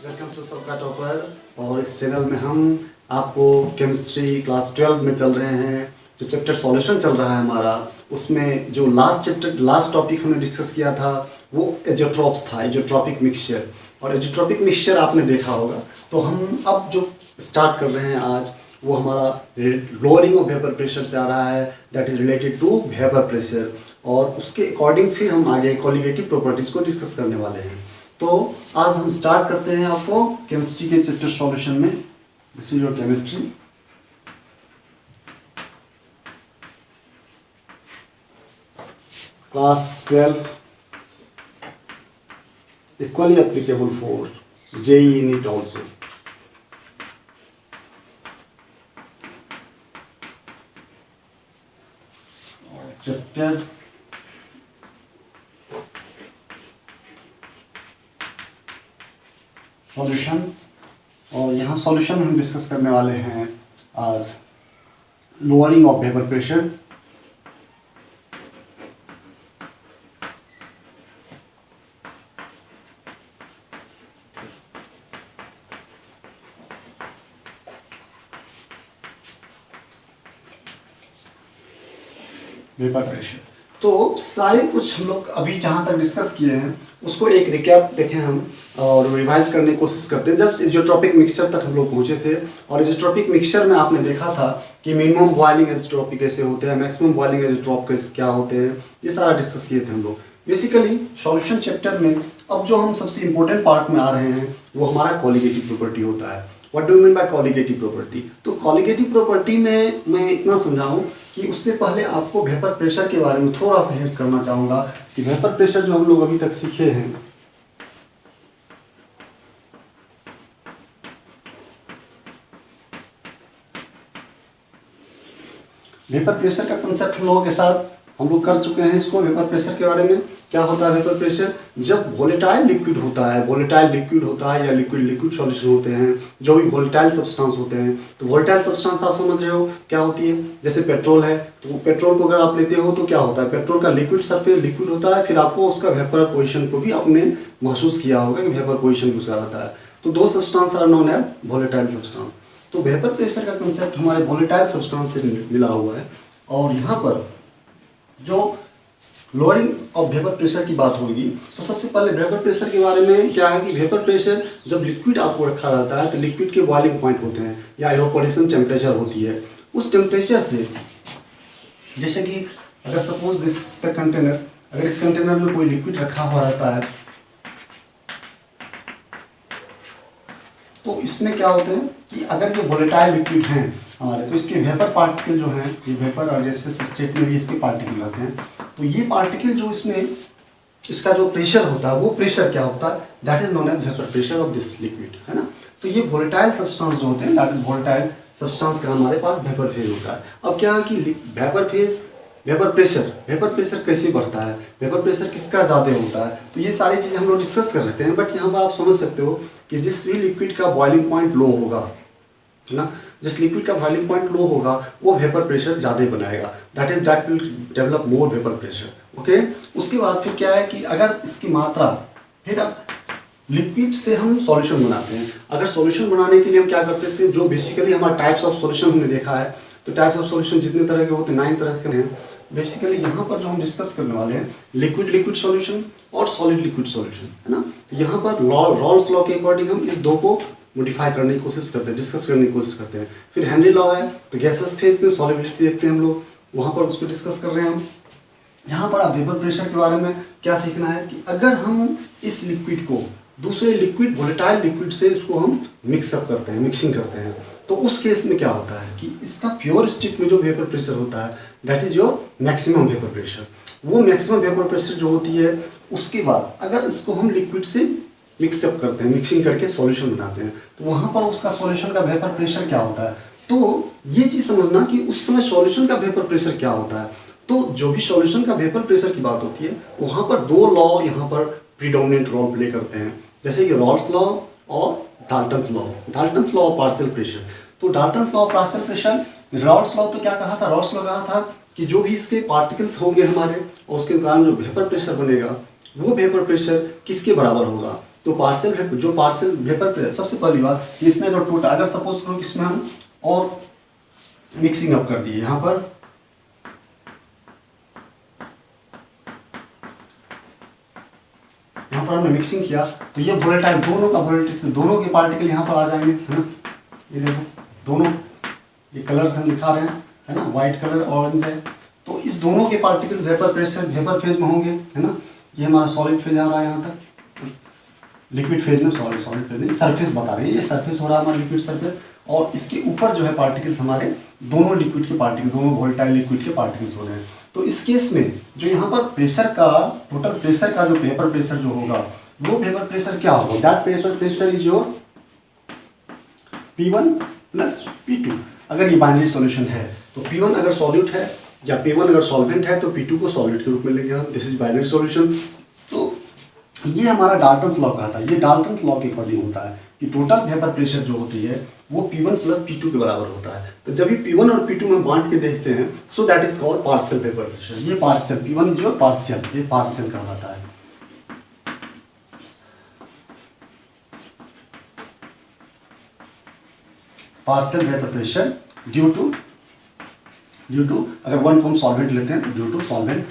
Welcome to सबका topper. और इस चैनल में हम आपको केमिस्ट्री क्लास 12 में चल रहे हैं, जो चैप्टर सॉल्यूशन चल रहा है हमारा, उसमें जो लास्ट टॉपिक हमने डिस्कस किया था वो एजोट्रॉप्स था, एजोट्रॉपिक मिक्सचर। और एजोट्रॉपिक मिक्सचर आपने देखा होगा। तो हम अब जो स्टार्ट कर रहे हैं आज, वो हमारा लोअरिंग ऑफ वेपर प्रेशर से आ रहा है, that is related to vapour pressure. और उसके अकॉर्डिंग फिर हम आगे कॉलिगेटिव प्रॉपर्टीज़ को डिस्कस करने वाले हैं। तो आज हम स्टार्ट करते हैं आपको केमिस्ट्री के चैप्टर सॉल्यूशन में। This is your chemistry. Class 12 equally applicable for JEE NEET also। Chapter solution, और यहाँ सॉल्यूशन हम डिस्कस करने वाले हैं आज lowering of vapour pressure. Vapour pressure तो सारे कुछ हम लोग अभी जहाँ तक डिस्कस किए हैं उसको एक रिकैप देखें हम और रिवाइज करने की कोशिश करते हैं। जस्ट इज़ोट्रॉपिक मिक्सचर तक हम लोग पहुँचे थे, और इज़ोट्रॉपिक मिक्सचर में आपने देखा था कि मिनिमम बॉइलिंग इज़ोट्रॉप कैसे होते हैं, मैक्सिमम बॉइलिंग इज़ोट्रॉप क्या होते हैं, ये सारा डिस्कस किए थे हम लोग। बेसिकली सॉल्यूशन चैप्टर में अब जो हम सबसे इंपॉर्टेंट पार्ट में आ रहे हैं वो हमारा कॉलिगेटिव प्रॉपर्टी होता है। What do you mean by colligative property? तो कॉलिगेटिव प्रॉपर्टी में मैं इतना समझाऊं कि उससे पहले आपको वेपर प्रेशर के बारे में थोड़ा सा हिंट करना चाहूँगा कि वेपर प्रेशर जो हम लोग अभी तक सीखे हैं, वेपर प्रेशर का कंसेप्ट हम लोगों के साथ हम लोग कर चुके हैं इसको। वेपर प्रेशर के बारे में क्या होता है? वेपर प्रेशर जब वोलेटाइल लिक्विड होता है, वोलेटाइल लिक्विड होता है या लिक्विड लिक्विड सॉल्यूशन होते हैं, जो भी वोलेटाइल सब्सटेंस होते हैं। तो वोलेटाइल सब्सटेंस आप समझ रहे हो क्या होती है? जैसे पेट्रोल है, तो पेट्रोल को अगर आप लेते हो तो क्या होता है? पेट्रोल का लिक्विड सरफेस लिक्विड होता है, फिर आपको उसका वेपर पोजिशन को भी आपने महसूस किया होगा कि वेपर पोजिशन उसका रहता है। तो दो substance are known as volatile substance. तो वेपर प्रेशर का कंसेप्ट हमारे वोलेटाइल सब्सटेंस से मिला हुआ है। और यहाँ पर जो लोअरिंग ऑफ वेपर प्रेशर की बात होगी तो सबसे पहले वेपर प्रेशर के बारे में क्या है कि वेपर प्रेशर जब लिक्विड आपको रखा रहता है तो लिक्विड के बॉइलिंग पॉइंट होते हैं या इवेपोरेशन टेम्परेचर होती है। उस टेम्परेचर से, जैसे कि अगर सपोज दिस द कंटेनर, अगर इस कंटेनर में कोई लिक्विड रखा हुआ रहता है तो इसमें क्या होते हैं कि अगर ये वोलेटाइल लिक्विड हैं हमारे, तो इसके वेपर पार्टिकल जो हैं, ये वेपर और गैसेस स्टेट में भी इसके पार्टिकल रहते हैं। तो ये पार्टिकल जो इसमें इसका जो प्रेशर होता है वो प्रेशर क्या होता है? That is known as vapour pressure of this liquid, है ना। तो ये वोलेटाइल सब्सटेंस जो होते हैं, दैट इज वोलेटाइल सब्सटेंस का हमारे पास वेपर फेज होता है। अब क्या है कि वेपर प्रेशर कैसे बढ़ता है, वेपर प्रेशर किसका ज़्यादा होता है, तो ये सारी चीज़ें हम लोग डिस्कस कर रहे हैं। बट यहाँ पर आप समझ सकते हो कि जिस भी लिक्विड का बॉइलिंग पॉइंट लो होगा, है ना, जिस लिक्विड का बॉइलिंग पॉइंट लो होगा वो वेपर प्रेशर ज़्यादा बनाएगा, that will develop more vapour pressure. Okay, उसके बाद फिर क्या है कि अगर इसकी मात्रा, फिर अब लिक्विड से हम सॉल्यूशन बनाते हैं। अगर सॉल्यूशन बनाने के लिए हम क्या कर सकते हैं, जो बेसिकली हमारा टाइप्स ऑफ सॉल्यूशन हमने देखा है, तो टाइप्स ऑफ सॉल्यूशन जितने तरह के होते हैं 9 तरह के हैं। बेसिकली यहाँ पर जो हम डिस्कस करने वाले हैं लिक्विड लिक्विड सॉल्यूशन और सॉलिड लिक्विड सॉल्यूशन, है ना। तो यहाँ पर रॉल्स लॉ के अकॉर्डिंग हम इस दो को मॉडिफाई करने की कोशिश करते हैं, डिस्कस करने की कोशिश करते हैं। फिर हेनरी लॉ है, तो गैसेस फेज में सॉलिबिलिटी देखते हैं हम लोग, वहाँ पर उसको डिस्कस कर रहे हैं हम। यहाँ पर आप वेपर प्रेशर के बारे में क्या सीखना है कि अगर हम इस लिक्विड को दूसरे लिक्विड वोलेटाइल लिक्विड से इसको हम मिक्सअप करते हैं, मिक्सिंग करते हैं, तो उस केस में क्या होता है कि इसका प्योर स्टेट में जो वेपर प्रेशर होता है that is your maximum vapour pressure. वो मैक्सिमम वेपर प्रेशर जो होती है, उसके बाद अगर इसको हम लिक्विड से मिक्सअप करते हैं, मिक्सिंग करके सॉल्यूशन बनाते हैं, तो वहाँ पर उसका सॉल्यूशन का वेपर प्रेशर क्या होता है। तो ये चीज़ समझना कि उस समय सॉल्यूशन का वेपर प्रेशर क्या होता है। तो जो भी सॉल्यूशन का वेपर प्रेशर की बात होती है, वहाँ पर दो लॉ यहाँ पर प्रीडोमिनेंट रोल प्ले करते हैं, जैसे कि रॉल्स लॉ और Dalton's law of partial pressure. तो Dalton's law of partial pressure, Raoult's law तो क्या कहा था? रॉल्स लॉ कहा था कि जो भी इसके पार्टिकल्स होंगे हमारे और उसके कारण जो वेपर प्रेशर बनेगा वो वेपर प्रेशर किसके बराबर होगा? तो पार्शियल वेपर प्रेशर, सबसे पहली बात इसमें अगर टोटल, अगर सपोज करो कि इसमें हम और मिक्सिंग अप कर दिए, यहाँ पर हमने मिक्सिंग किया तो ये वोलेटाइल, दोनों का वोलेटाइल, दोनों के पार्टिकल यहाँ पर आ जाएंगे, है ना। ये देखो दोनों, ये कलर्स हम दिखा रहे हैं, है ना, व्हाइट कलर ऑरेंज है। तो इस दोनों के particle vapour pressure vapour phase में होंगे, है ना। ये हमारा सॉलिड फेज आ रहा है यहाँ तक, लिक्विड फेज में, सॉलिड फेज में, सरफेस बता रहे हैं, ये सरफेस हो रहा है हमारा लिक्विड सरफेस, और इसके ऊपर जो है पार्टिकल्स हमारे दोनों लिक्विड के पार्टिकल, दोनों वोलेटाइल लिक्विड के पार्टिकल्स हो रहे हैं। तो इस केस में जो यहाँ पर प्रेशर का, टोटल प्रेशर का जो वेपर प्रेशर जो होगा, वो वेपर प्रेशर क्या होगा? That vapour pressure is your P1 plus P2। अगर ये बाइनरी सॉल्यूशन है तो P1 अगर सॉल्यूट है या P1 अगर सॉल्वेंट है तो P2 को सॉल्यूट के रूप में लेंगे हम। This is binary solution. तो ये हमारा डाल्टन्स लॉ का था, ये डाल्टन्स लॉ के अकॉर्डिंग होता है कि टोटल वेपर प्रेशर जो होती है वो P1 प्लस P2 के बराबर होता है। तो जब भी P1 और P2 में बांट के देखते हैं, so that is called partial vapour pressure. ये पार्शियल, P1 जो पार्शियल, ये पार्शियल कहलाता है। Partial vapour pressure due to अगर वन को हम सॉल्वेंट लेते हैं तो ड्यू टू सॉल्वेंट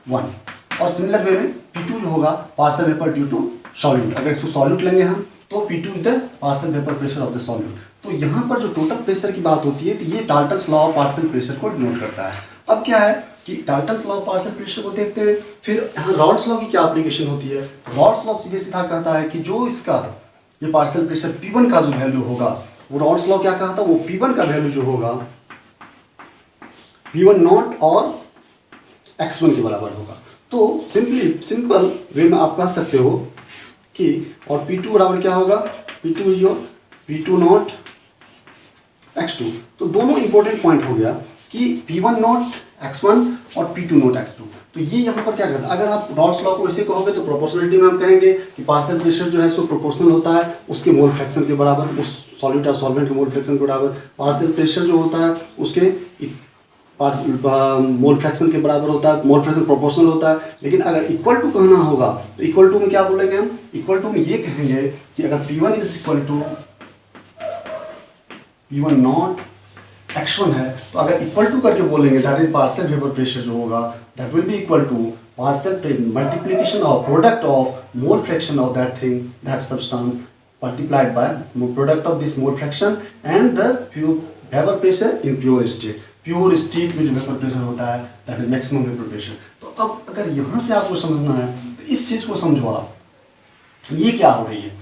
वन, और सिमिलर वे में P2 जो होगा partial vapour due to solute. अगर इसको सॉल्यूट लेंगे हम तो P2 is the partial vapour pressure of the solute. तो यहाँ पर जो टोटल प्रेशर की बात होती है तो ये Dalton's law of partial pressure को डिनोट करता है। अब क्या है कि Dalton's law of partial pressure को देखते हैं, फिर यहाँ रॉड्स लॉ की क्या एप्लीकेशन होती है। रॉड्स लॉ सीधे सीधा कहता है कि जो इसका ये पार्शियल प्रेशर P1 का जो वैल्यू होगा, वो रॉड्स लॉ क्या कहा था, वो P1 का वैल्यू जो होगा P1 नॉट और x1 के बराबर होगा। तो सिंपल वे में आप कह सकते हो कि, और P2 बराबर क्या होगा, P2 is your P2 not x2। तो दोनों इंपॉर्टेंट पॉइंट हो गया कि P1 नॉट x1 और P2 नॉट x2। तो ये यहाँ पर क्या करता है, अगर आप रॉड्स लॉ को ऐसे कहोगे तो प्रोपोर्शनलिटी में हम कहेंगे कि पार्शियल प्रेशर जो है सो प्रोपोर्शनल होता है उसके मोल फ्रैक्शन के बराबर, उस सॉल्यूट या सॉल्वेंट के मोल फ्रैक्शन के बराबर। पार्शियल प्रेशर जो होता है उसके मोल फ्रैक्शन के बराबर होता है, मोल फ्रैक्शन प्रोपोर्शनल होता है। लेकिन अगर इक्वल टू कहना होगा तो इक्वल टू में क्या बोलेंगे हम, इक्वल टू में ये कहेंगे कि अगर P1 is equal to P1 not x1 है, तो अगर इक्वल टू करके बोलेंगे that is partial vapour pressure जो होगा, that will be equal to partial multiplication of product of mole fraction of that thing, that substance multiplied by product of this mole fraction and thus vapour pressure in pure state. Pure state में जो vapour pressure होता है that is maximum vapour pressure. तो अब अगर यहाँ से आपको समझना है तो इस चीज़ को समझो आप, ये क्या हो रही है,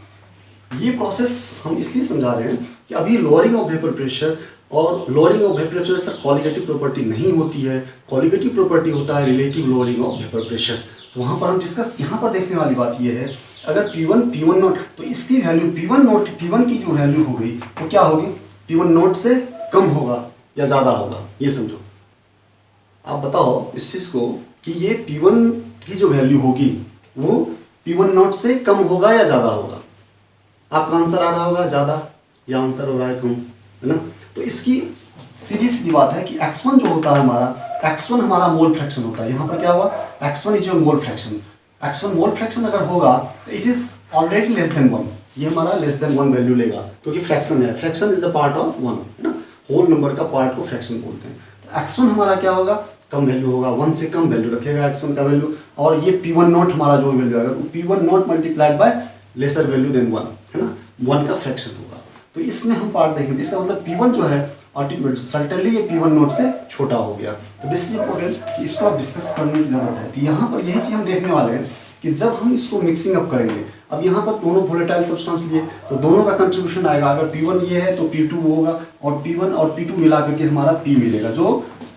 ये प्रोसेस हम इसलिए समझा रहे हैं कि अभी लोअरिंग ऑफ वेपर प्रेशर और lowering of vapour pressure sir colligative property नहीं होती है। कॉलिगेटिव प्रॉपर्टी होता है relative lowering of vapour pressure. वहाँ पर हम डिस्कस, यहाँ पर देखने वाली बात ये है, अगर P1 नॉट, तो इसकी वैल्यू P1 की जो वैल्यू हो गई वो क्या होगी, P1 नॉट से कम होगा या ज़्यादा होगा, ये समझो। आप बताओ इस चीज़ को कि ये P1 की जो वैल्यू होगी वो P1 नॉट से कम होगा या ज़्यादा होगा। आपका आंसर आ रहा होगा ज़्यादा, या आंसर हो रहा है कम, है ना। तो इसकी सीधी बात है कि x1 जो होता है हमारा, x1 हमारा मोल फ्रैक्शन होता है। यहाँ पर क्या हुआ, x1 is your mole fraction. x1 mole fraction अगर होगा तो it is already less than 1, ये हमारा लेस देन 1 वैल्यू लेगा क्योंकि फ्रैक्शन है। Fraction is the part of 1, है ना, होल नंबर का पार्ट को फ्रैक्शन बोलते हैं। तो x1 हमारा क्या होगा, कम वैल्यू होगा, 1 से कम वैल्यू रखेगा x1 का वैल्यू, और ये P1 नॉट हमारा जो वैल्यू आएगा तो P1 not multiplied by lesser value than 1, है ना, 1 का फ्रैक्शन होगा। तो इसमें हम पार्ट देखेंगे, इसका मतलब P1 जो है सर्टेनली ये P1 नॉट से छोटा हो गया। तो दिस इज इंपॉर्टेंट, इसको आप डिस्कस करने की जरूरत है। तो यहाँ पर यही चीज़ हम देखने वाले हैं कि जब हम इसको मिक्सिंग अप करेंगे, अब यहाँ पर दोनों वोलेटाइल सब्सटेंस लिए तो दोनों का कंट्रीब्यूशन आएगा। अगर P1 ये है तो P2 वो होगा, और P1 और P2 मिला करके हमारा P मिलेगा जो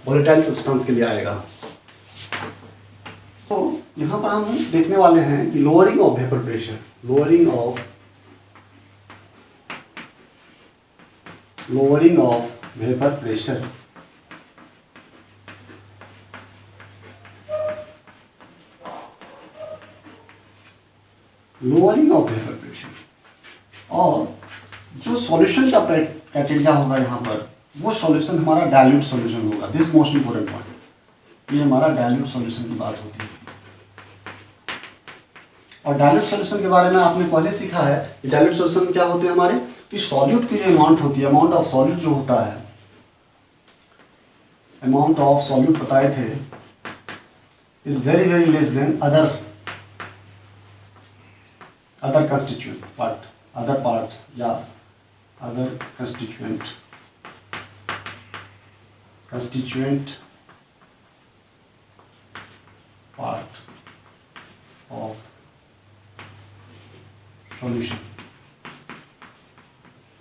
वोलेटाइल सब्सटेंस के लिए आएगा। तो यहाँ पर हम देखने वाले हैं कि lowering of vapour pressure, lowering of vapour pressure. Lowering of vapour pressure, और जो सॉल्यूशन का क्राइटेरिया होगा यहाँ पर, वो सॉल्यूशन हमारा डाइल्यूट सॉल्यूशन होगा। दिस मोस्ट इंपोर्टेंट पॉइंट, ये हमारा डाइल्यूट सॉल्यूशन की बात होती है। और डाइल्यूट सॉल्यूशन के बारे में आपने पहले सीखा है कि डाइल्यूट सॉल्यूशन क्या होते हैं हमारे, कि सॉल्यूट की जो अमाउंट होती है, अमाउंट ऑफ सॉल्यूट जो होता है, अमाउंट ऑफ सॉल्यूट बताए थे, is very very less than other constituent part, other part या other constituent part of solution.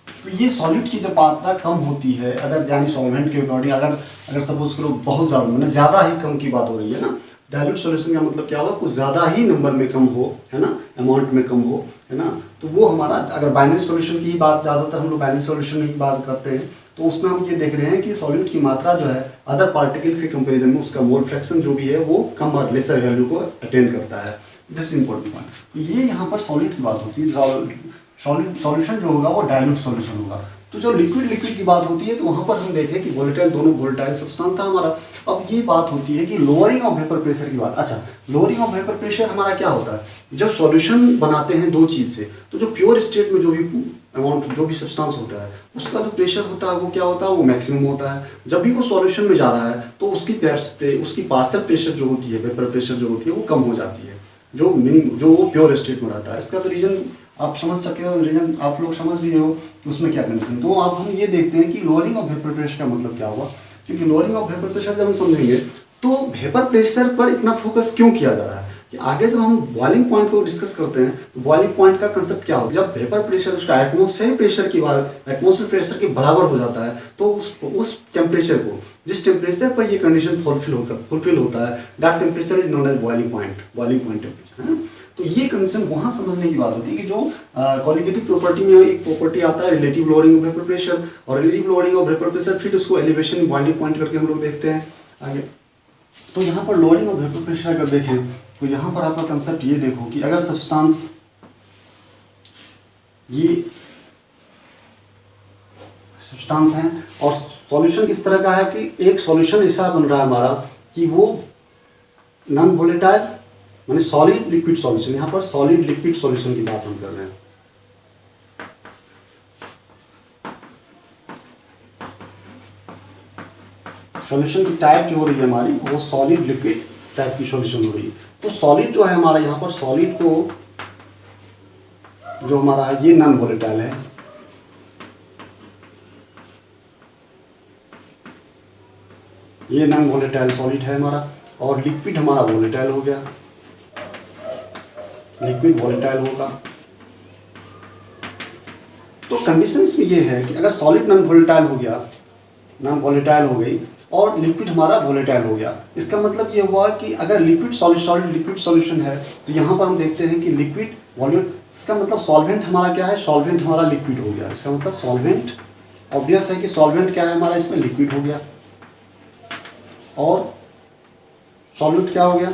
तो ये सॉल्यूट की जब मात्रा कम होती है अदर यानी सॉल्वेंट के अकॉर्डिंग, अगर सपोज करो बहुत ज़्यादा मतलब ज़्यादा ही कम की बात हो रही है ना, डाइल्यूट सॉल्यूशन का मतलब क्या होगा, कुछ ज़्यादा ही नंबर में कम हो, है ना, अमाउंट में कम हो, है ना, तो वो हमारा, अगर बाइनरी सॉल्यूशन की ही बात, ज़्यादातर हम लोग बाइनरी सॉल्यूशन की बात करते हैं, तो उसमें हम ये देख रहे हैं कि सॉल्यूट की मात्रा जो है अदर पार्टिकल्स के कंपैरिजन में उसका मोल फ्रैक्शन जो भी है वो कम और लेसर वैल्यू को अटेन करता है। This important point. ये यहाँ पर सॉल्यूट की बात होती है, सॉल्यूशन जो होगा वो डाइल्यूट सॉल्यूशन होगा। तो जो लिक्विड की बात होती है तो वहाँ पर हम देखें कि वोलेटाइल, दोनों वोलेटाइल सब्सटेंस था हमारा। अब ये बात होती है कि लोअरिंग ऑफ वेपर प्रेशर की बात। अच्छा, लोअरिंग ऑफ वेपर प्रेशर हमारा क्या होता है, जब सॉल्यूशन बनाते हैं दो चीज़ से, तो जो प्योर स्टेट में जो भी अमाउंट, जो भी सब्सटेंस होता है, उसका जो प्रेशर होता है वो क्या होता है, वो मैक्सिमम होता है। जब भी वो सॉल्यूशन में जा रहा है तो उसकी पार्शियल प्रेशर जो होती है, वेपर प्रेशर जो होती है, वो कम हो जाती है, जो वो प्योर स्टेट में रहता है। इसका तो रीजन आप समझ सके हो, रीजन आप लोग समझ लिए हो कि उसमें क्या कंडीशन। तो अब हम ये देखते हैं कि लोअरिंग ऑफ वेपर प्रेशर का मतलब क्या हुआ, क्योंकि लोअरिंग ऑफ वेपर प्रेशर जब हम समझेंगे तो वेपर प्रेशर पर इतना फोकस क्यों किया जा रहा है, कि आगे जब हम बॉइलिंग पॉइंट को डिस्कस करते हैं तो बॉइलिंग पॉइंट का कंसेप्ट क्या होता है, जब वेपर प्रेशर उसका एटमॉस्फेरिक प्रेशर के बराबर हो जाता है, तो उस टेम्परेचर को, जिस टेम्परेचर पर ये कंडीशन फुलफिल होता है, that temperature is known as boiling point temperature, है ना। तो ये कंडीशन वहाँ समझने की बात होती है कि जो क्वालिटेटिव प्रॉपर्टी में एक प्रॉपर्टी आता है relative lowering of vapour pressure, और relative lowering of vapour pressure फिर उसको एलिवेशन बॉइलिंग पॉइंट करके हम लोग देखते हैं आगे। तो यहाँ पर लोअरिंग ऑफ वेपर प्रेशर अगर देखें तो यहाँ पर आपका कंसेप्ट ये देखो कि अगर सब्सटेंस, ये सब्सटेंस है और सॉल्यूशन किस तरह का है कि एक सॉल्यूशन ऐसा बन रहा है हमारा कि वो नॉन वोलेटाइल माने सॉलिड लिक्विड सॉल्यूशन, यहाँ पर सॉलिड लिक्विड सॉल्यूशन की बात हम कर रहे हैं। सॉल्यूशन की टाइप जो हो रही है हमारी वो सॉलिड लिक्विड टाइप की सॉल्यूशन हो रही है। तो सॉलिड जो है हमारा, यहाँ पर सॉलिड को जो हमारा है ये नॉन वोलेटाइल है, ये नॉन वोलेटाइल सॉलिड है हमारा, और लिक्विड हमारा वोलेटाइल हो गया, लिक्विड वोलेटाइल होगा। तो कंडीशंस में ये है कि अगर सॉलिड नॉन वोलेटाइल हो गया, नॉन वोलेटाइल हो गई, और लिक्विड हमारा वोलेटाइल हो गया, इसका मतलब ये हुआ कि अगर लिक्विड सॉलिड लिक्विड सॉल्यूशन है तो यहाँ पर हम देखते हैं कि लिक्विड वॉल्यूम, इसका मतलब सॉल्वेंट हमारा क्या है, सॉल्वेंट हमारा लिक्विड हो गया। इसका मतलब सॉल्वेंट, ऑब्वियस है कि सॉल्वेंट क्या है हमारा, इसमें लिक्विड हो गया, और सॉल्यूट क्या हो गया,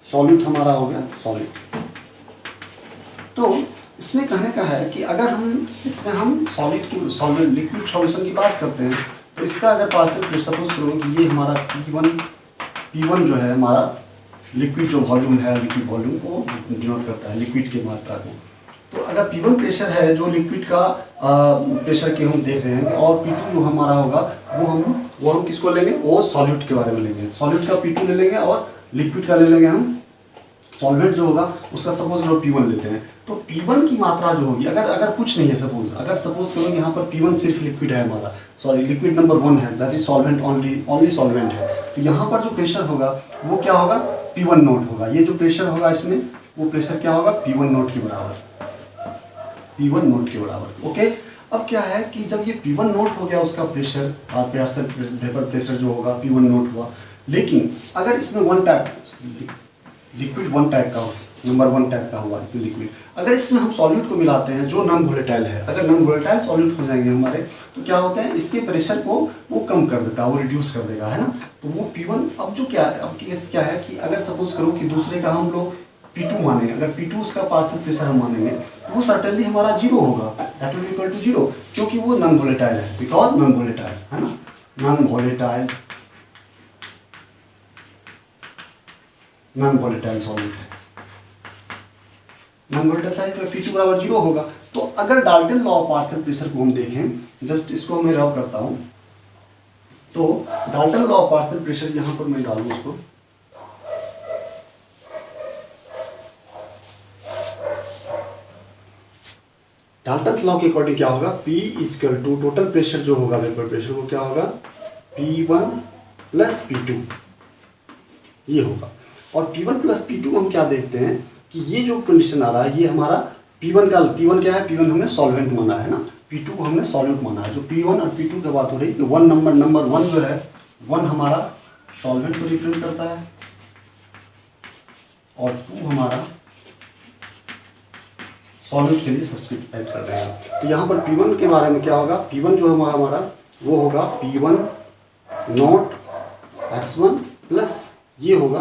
सॉल्यूट हमारा हो गया सॉलिड। तो इसमें कहने का है कि अगर इसमें हम सॉलिड लिक्विड सॉल्यूशन की बात करते हैं तो इसका अगर पार्शियल, सपोज करो कि ये हमारा P1 जो है हमारा लिक्विड जो वॉल्यूम है, लिक्विड वॉल्यूम को डिनोट करता है, लिक्विड की मात्रा को। तो अगर P1 प्रेशर है जो लिक्विड का प्रेशर के हम देख रहे हैं, और P2 जो हमारा होगा वो हम किसको लेंगे, वो सॉल्यूट के बारे में लेंगे। सॉल्यूट का P2 ले लेंगे और लिक्विड का ले लेंगे हम सॉल्वेंट जो होगा उसका सपोज करो P1 लेते हैं। तो P1 की मात्रा जो होगी, अगर कुछ नहीं है, सपोज करो यहाँ पर P1 सिर्फ लिक्विड है हमारा, सॉरी लिक्विड नंबर 1 है, that is solvent, only solvent है। तो यहाँ पर जो प्रेशर होगा वो क्या होगा, P1 नोट होगा। ये जो प्रेशर होगा इसमें, वो प्रेशर क्या होगा, P1 नोट के बराबर, P1 नोट के बराबर। ओके, अब क्या है कि जब ये P1 नोट हो गया उसका प्रेशर, और वेपर प्रेशर जो होगा P1 नोट हुआ, लेकिन अगर इसमें लिक्विड 1 टाइप का हो, नंबर 1 टाइप का हुआ इसमें लिक्विड, अगर इसमें हम सॉल्यूट को मिलाते हैं जो नॉन वोलेटाइल है, अगर नॉन वोलेटाइल सॉल्यूट हो जाएंगे हमारे, तो क्या होता है, इसके प्रेशर को वो कम कर देता है, वो रिड्यूस कर देगा, है ना। तो वो P1, अब जो क्या है, अब केस क्या है कि अगर सपोज करो कि दूसरे का हम लोग P2 माने, अगर P2 उसका पार्शियल प्रेशर हम मानेंगे तो वो सर्टेनली हमारा 0 होगा, दैट विल इक्वल टू 0, क्योंकि वो नॉन वोलेटाइल है, बिकॉज नॉन वोलेटाइल, है ना, non volatile non volatile solvent है। नॉन वोलेटाइल साइड तो P2 बराबर 0 होगा। तो अगर Dalton law of partial pressure को हम देखें, जस्ट इसको मैं रब करता हूं, तो Dalton law of partial pressure यहां पर मैं डालूं इसको, डाल्टन्स लॉ के अकॉर्डिंग क्या होगा, P equal to total pressure जो होगा वेपर प्रेशर वो क्या होगा, P1 प्लस P2 ये होगा। और P1 प्लस P2 हम क्या देखते हैं कि ये जो कंडीशन आ रहा है ये हमारा P1 क्या है, P1 हमने सॉल्वेंट माना है ना, P2 को हमने सॉल्वेंट माना है। जो P1 और P2 की बात हो रही है, नंबर वन जो है 1 हमारा सॉल्वेंट को रिप्रेजेंट करता है और 2 हमारा सॉल्वेंट के लिए सब्स्टिट्यूट ऐड कर रहे हैं। तो यहाँ पर P1 के बारे में क्या होगा, P1 जो हमारा वो होगा P1 नॉट x1 प्लस ये होगा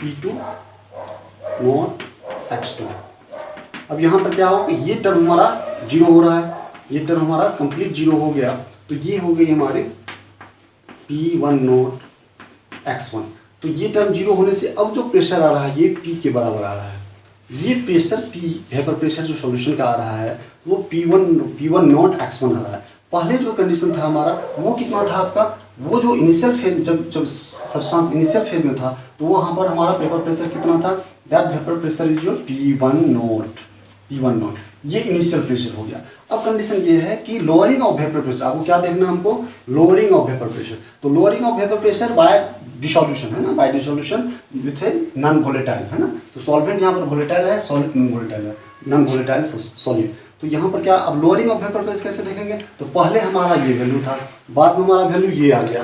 P2 नॉट x2। अब यहाँ पर क्या होगा, ये टर्म हमारा जीरो हो रहा है, ये टर्म हमारा कंप्लीट जीरो हो गया, तो ये हो गई हमारे P1 नॉट x1। तो ये टर्म जीरो होने से अब जो प्रेशर आ रहा है ये P के बराबर आ रहा है। ये प्रेशर P वेपर प्रेशर जो सॉल्यूशन का आ रहा है वो P1 नॉट x1 आ रहा है। पहले जो कंडीशन था हमारा वो कितना था आपका, वो जो इनिशियल फेज जब सब्सटेंस इनिशियल फेज में था तो वहाँ पर हमारा वेपर प्रेशर कितना था, that vapour pressure is your P1 not, ये इनिशियल प्रेशर हो गया। अब कंडीशन ये है कि लोअरिंग ऑफ वेपर प्रेशर, आपको क्या देखना है हमको, लोअरिंग ऑफ वेपर प्रेशर। तो lowering of vapour pressure by dissolution है ना, bye dissolution with a non volatile है ना। तो सॉल्वेंट यहाँ पर वोलेटाइल है, सॉलिड नॉन वोलेटाइल है, नॉन वोलेटाइल सॉलिड। तो यहाँ पर क्या, अब लोअरिंग ऑफ वेपर प्रेशर कैसे देखेंगे, तो पहले हमारा ये वैल्यू था, बाद में हमारा वैल्यू ये आ गया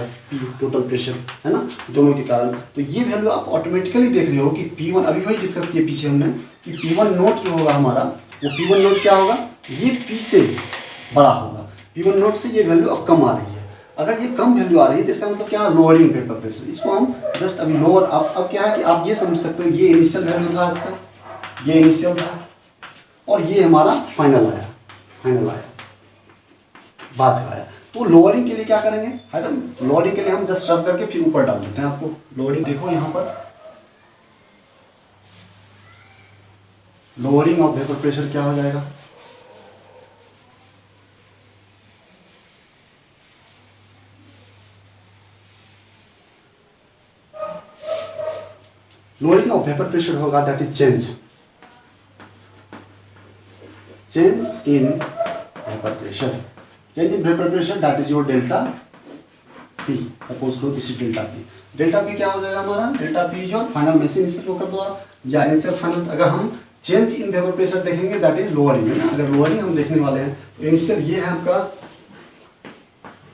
टोटल प्रेशर है ना, दोनों के कारण। तो ये वैल्यू आप ऑटोमेटिकली देख रहे हो कि P1, अभी वही डिस्कस किए पीछे हमने कि P1 नोट जो होगा हमारा, वो P1 नोट क्या होगा, ये P से बड़ा होगा। P1 नोट से ये वैल्यू अब कम आ रही है। अगर ये कम वैल्यू आ रही है तो इसका मतलब क्या है, लोअरिंग वेपर प्रेशर। इसको हम जस्ट अभी लोअर, अब क्या है कि आप ये समझ सकते हो, ये इनिशियल वैल्यू था इसका, ये इनिशियल था और ये हमारा फाइनल आया बाद का आया। तो लोअरिंग के लिए क्या करेंगे, मैडम लोअरिंग के लिए हम जस्ट रब करके फिर ऊपर डाल देते हैं। आपको लोअरिंग देखो यहाँ पर, लोअरिंग ऑफ वेपर प्रेशर क्या हो जाएगा, लोअरिंग ऑफ वेपर प्रेशर होगा that is change in vapour pressure, change in vapour pressure that is your delta P। Suppose low this is delta P। Delta P क्या हो जाएगा हमारा, delta P जो final में से इनिशियल को कर दो आप, या इनिशियल फाइनल। अगर हम चेंज इन वेपर प्रेशर देखेंगे दैट इज लोअरिंग है ना। अगर लोअरिंग हम देखने वाले हैं तो इनिशियल ये है आपका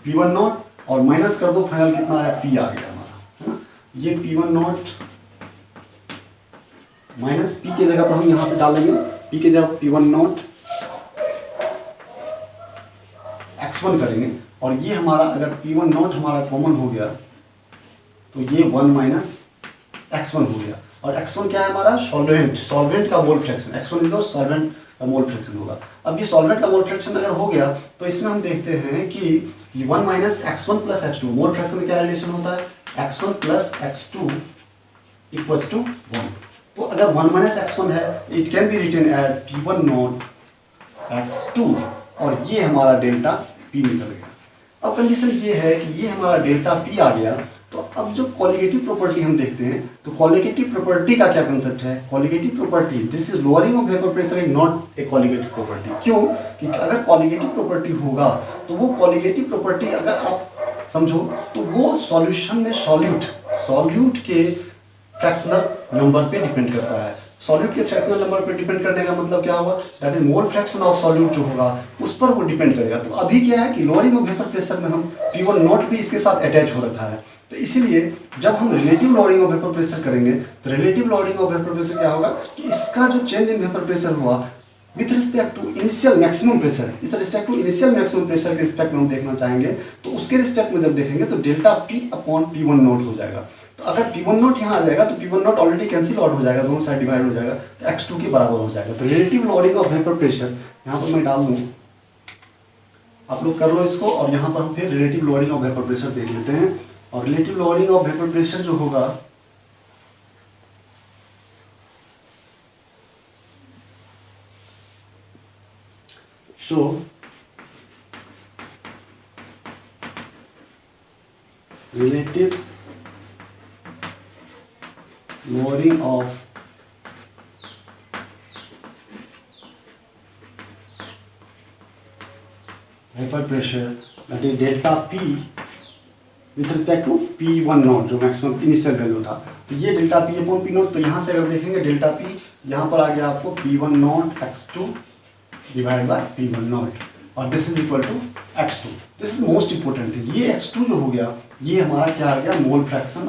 P1 नॉट और माइनस कर दो, फाइनल कितना है, P आ गया हमारा है ना। ये P1 नॉट माइनस P की जगह पर हम यहाँ से डाल देंगे, P की जगह P1 नॉट x1 करेंगे, और ये हमारा अगर P1 नॉट हमारा कॉमन हो गया तो ये 1 माइनस x1 हो गया। और x1 क्या है हमारा, सॉल्वेंट का mole fraction, x1 is the solvent का मोल फ्रैक्शन होगा। अब ये सॉल्वेंट का मोल फ्रैक्शन अगर हो गया तो इसमें हम देखते हैं कि 1 minus x1 plus x2, mole fraction में क्या रिलेशन होता है, x1 plus x2 equals to 1। तो अगर 1 माइनस x1 है it can be written as P1 not x2 और ये हमारा डेल्टा P निकल गया। अब कंडीशन ये है कि ये हमारा डेल्टा P आ गया। तो अब जो कॉलिगेटिव प्रॉपर्टी हम देखते हैं, तो कॉलिगेटिव प्रॉपर्टी का क्या कंसेप्ट है, colligative property this is lowering of vapour pressure is not a colligative property. क्यों, क्योंकि अगर कॉलिगेटिव प्रॉपर्टी होगा तो वो कॉलिगेटिव प्रॉपर्टी अगर आप समझो तो वो सॉल्यूशन में सॉल्यूट के फ्रैक्शनल नंबर पे डिपेंड करता है। सॉल्यूट के फ्रैक्शनल नंबर पे डिपेंड करने का मतलब क्या होगा, that is mole fraction of solute जो होगा उस पर वो डिपेंड करेगा। तो अभी क्या है कि लोअरिंग ऑफ वेपर प्रेशर में हम P1 नॉट भी इसके साथ अटैच हो रखा है। तो इसीलिए जब हम relative lowering of vapour pressure करेंगे तो relative lowering of vapour pressure क्या होगा कि इसका जो चेंज इन वेपर प्रेशर हुआ with respect to initial maximum pressure, with respect to initial maximum pressure के रिस्पेक्ट में हम देखना चाहेंगे, तो उसके रिस्पेक्ट में जब देखेंगे तो delta P upon P1 not हो जाएगा। तो अगर P1 नॉट यहाँ आ जाएगा तो P1 not already cancel out हो जाएगा, दोनों साइड डिवाइड हो जाएगा, तो x2 के बराबर हो जाएगा। तो relative lowering of vapour pressure यहाँ पर मैं डाल दूँ, आप लोग कर लो इसको, और यहाँ पर हम फिर relative lowering of vapour pressure देख लेते हैं। और relative lowering of vapour pressure जो होगा show relative lowering of vapor pressure, that is delta P with respect to P1 not, जो मैक्सिमम इनिशियल वैल्यू था। तो ये delta P upon P not, तो यहाँ से अगर देखेंगे डेल्टा P यहाँ पर आ गया आपको P1 not x2 divide by P1 nought, और this is equal to x2। This is most important thing. ये x2 जो हो गया ये हमारा क्या आ गया, मोल फ्रैक्शन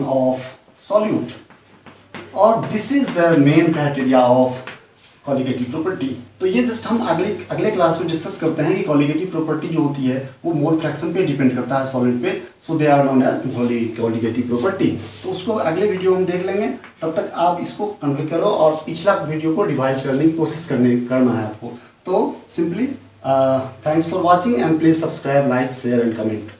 ऑफ सॉल्यूट, और this is the main criteria of colligative property. तो ये जस्ट हम अगले क्लास में डिस्कस करते हैं कि कॉलिगेटिव प्रॉपर्टी जो होती है वो मोल फ्रैक्शन पे डिपेंड करता है सॉलिड पे, so they are known as colligative property. तो उसको अगले वीडियो में देख लेंगे, तब तक आप इसको कन्वे करो और पिछला वीडियो को रिवाइज करने की कोशिश करना है आपको। तो simply thanks for watching and please subscribe, like, share and comment.